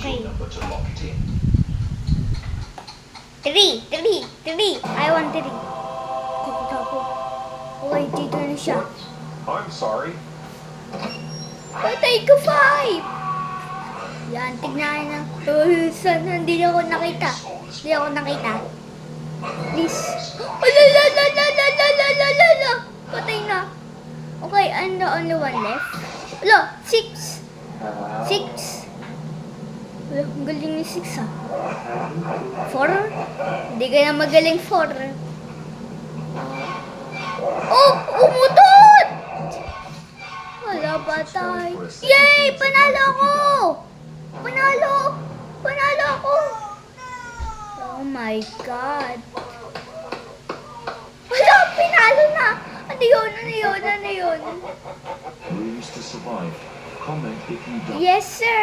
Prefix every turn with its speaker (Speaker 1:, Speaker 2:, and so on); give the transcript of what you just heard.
Speaker 1: Okay.
Speaker 2: your number to lock it in.
Speaker 1: 3. I want 3. Takot. Okay, dito na siya.
Speaker 2: I'm sorry.
Speaker 1: Patay ko 5. Yan, tignan na. Sana hindi ako nakita. Please. Ala. Patay na. Okay, and the only one left. Ala, 6. 6. Wala, ang galing ni 6 ha. 4? Hindi ka na magaling 4. Oh! Umutot! Wala patay. Yay! Panalo ako! Panalo ako! Oh my God! Wala! Pinalo na! Ano yun?
Speaker 2: Rules to survive. Comment if you die.
Speaker 1: Yes, sir!